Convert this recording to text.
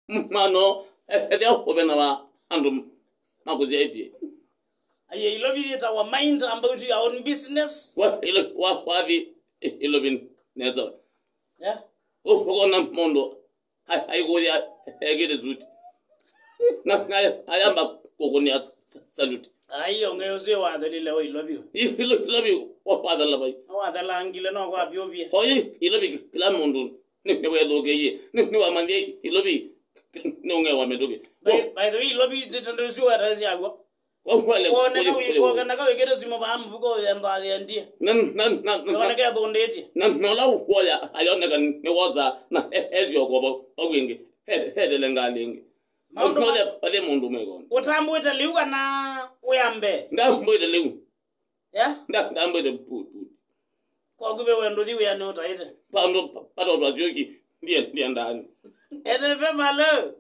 mano ede opena wa andum makuzi eti Aye ilobi it our mind about your own business. wa vi ilobin neto Yeah. ukona mondo ayikuya egede zuti na ayamba kokunya salute Ayo ngeyose wa dalile o ilobi. ilobi wa dala bay Wa dalangile no kwa biobie. oyi ilobi kila mundu ne wedo geye ne wa mande ilobi no ngewa medobe By the way, ilobi ditondo suwa razi yago. wale Wone ka wi kana ka wegere simo ba ambu ko yamba yendi. Wone ka dondeti. no la woya ayona kan ne waza na ezio gobo ogwingi hedele ngalingi Maundo ale mundu mego utambu italiuka na uyambe. ndambo idele Yeah? ndambo de putu Kwa kube wendo di uya no taite. pando pato bajoki ndiye ndani Ene pe malo.